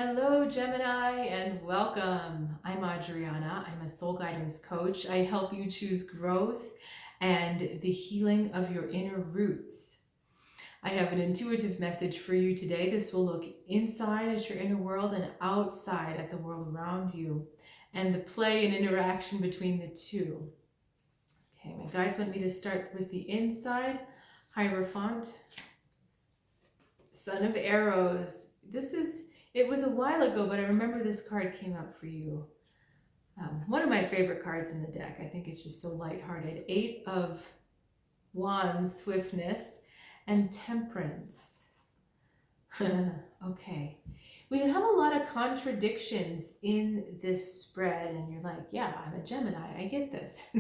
Hello, Gemini, and welcome. I'm Adriana. I'm a soul guidance coach. I help you choose growth and the healing of your inner roots. I have an intuitive message for you today. This will look inside at your inner world and outside at the world around you, and the play and interaction between the two. Okay, my guides want me to start with the inside. Hierophant, Son of Arrows. It was a while ago, but I remember this card came up for you. One of my favorite cards in the deck. I think it's just so lighthearted. 8 of Wands, swiftness, and temperance. Okay. We have a lot of contradictions in this spread, and you're like, yeah, I'm a Gemini, I get this.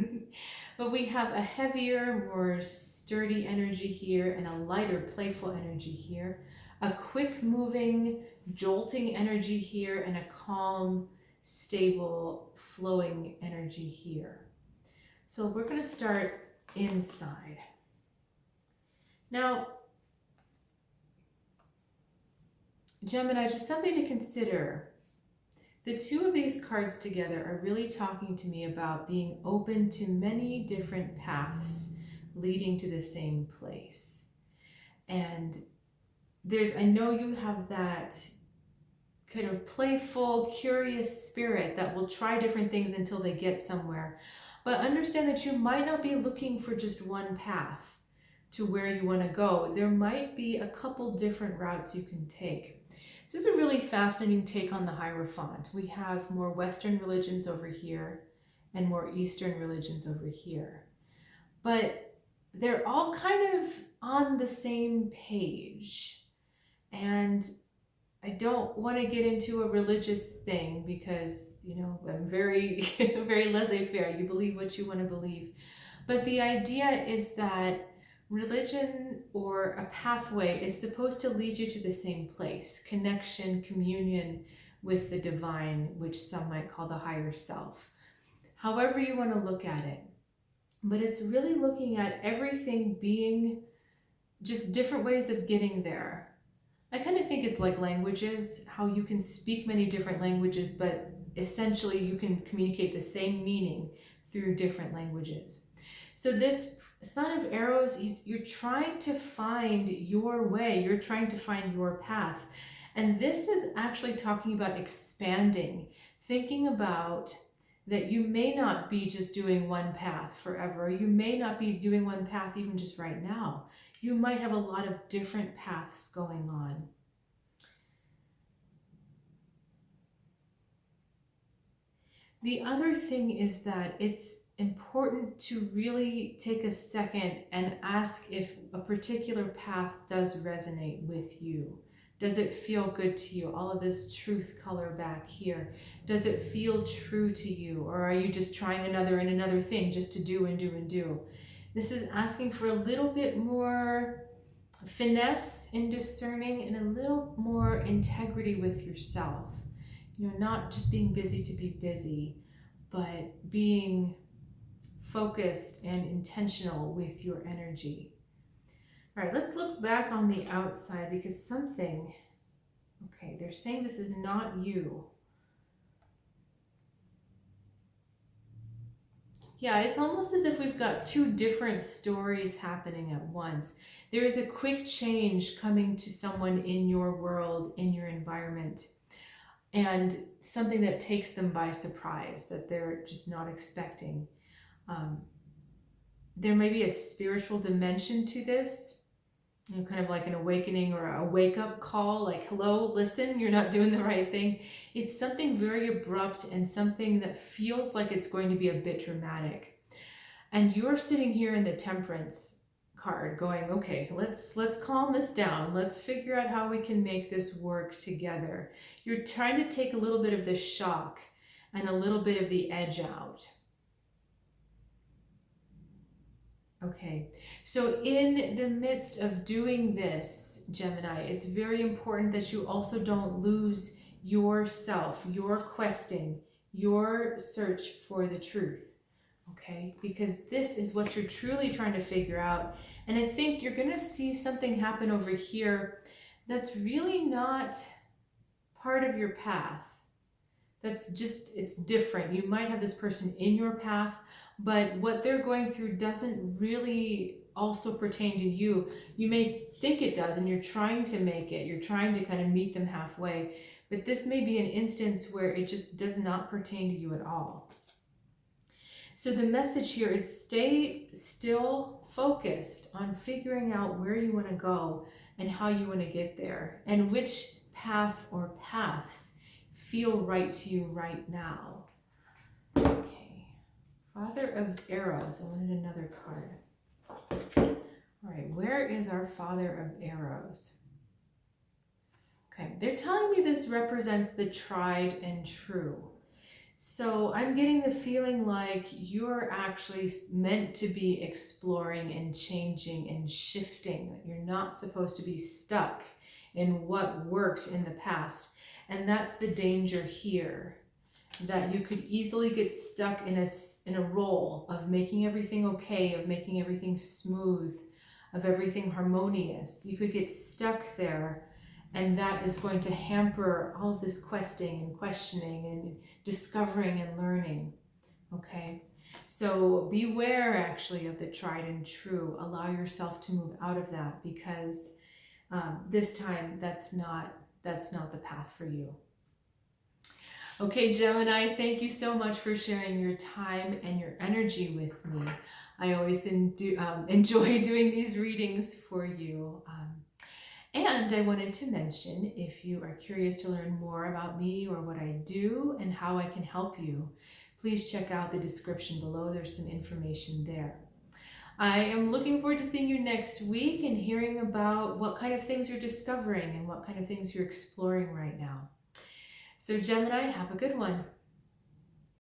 But we have a heavier, more sturdy energy here, and a lighter, playful energy here. A quick moving, jolting energy here, and a calm, stable, flowing energy here. So we're going to start inside. Now, Gemini, just something to consider. The two of these cards together are really talking to me about being open to many different paths leading to the same place. And I know you have that kind of playful, curious spirit that will try different things until they get somewhere. But understand that you might not be looking for just one path to where you want to go. There might be a couple different routes you can take. This is a really fascinating take on the Hierophant. We have more Western religions over here and more Eastern religions over here. But they're all kind of on the same page. And I don't want to get into a religious thing because, I'm very, very laissez-faire. You believe what you want to believe. But the idea is that religion or a pathway is supposed to lead you to the same place, connection, communion with the divine, which some might call the higher self. However you want to look at it. But it's really looking at everything being just different ways of getting there. I kind of think it's like languages, how you can speak many different languages, but essentially you can communicate the same meaning through different languages. So this Son of Arrows, you're trying to find your way, you're trying to find your path. And this is actually talking about expanding, thinking about that you may not be just doing one path forever. You may not be doing one path even just right now. You might have a lot of different paths going on. The other thing is that it's important to really take a second and ask if a particular path does resonate with you. Does it feel good to you? All of this truth color back here. Does it feel true to you? Or are you just trying another thing just to do and do and do? This is asking for a little bit more finesse in discerning and a little more integrity with yourself. Not just being busy to be busy, but being focused and intentional with your energy. All right, let's look back on the outside because they're saying this is not you. Yeah, it's almost as if we've got two different stories happening at once. There is a quick change coming to someone in your world, in your environment, and something that takes them by surprise, that they're just not expecting. There may be a spiritual dimension to this, kind of like an awakening or a wake-up call, like, hello, listen, you're not doing the right thing. It's something very abrupt and something that feels like it's going to be a bit dramatic. And you're sitting here in the Temperance card going, okay, let's calm this down. Let's figure out how we can make this work together. You're trying to take a little bit of the shock and a little bit of the edge out. Okay, so in the midst of doing this, Gemini, it's very important that you also don't lose yourself, your questing, your search for the truth, okay? Because this is what you're truly trying to figure out. And I think you're going to see something happen over here that's really not part of your path. That's just, it's different. You might have this person in your path, but what they're going through doesn't really also pertain to you. You may think it does, and you're trying to make it. You're trying to kind of meet them halfway, but this may be an instance where it just does not pertain to you at all. So the message here is stay still, focused on figuring out where you want to go and how you want to get there, and which path or paths feel right to you right now. Okay, Father of Arrows. I wanted another card. All right, where is our Father of Arrows? Okay, they're telling me this represents the tried and true. So I'm getting the feeling like you're actually meant to be exploring and changing and shifting, that you're not supposed to be stuck in what worked in the past. And that's the danger here, that you could easily get stuck in a role of making everything okay, of making everything smooth, of everything harmonious. You could get stuck there, and that is going to hamper all of this questing and questioning and discovering and learning. Okay, so beware actually of the tried and true. Allow yourself to move out of that, because this time that's not the path for you. Okay, Gemini, thank you so much for sharing your time and your energy with me. I always enjoy doing these readings for you. And I wanted to mention, if you are curious to learn more about me or what I do and how I can help you, please check out the description below. There's some information there. I am looking forward to seeing you next week and hearing about what kind of things you're discovering and what kind of things you're exploring right now. So Gemini, have a good one.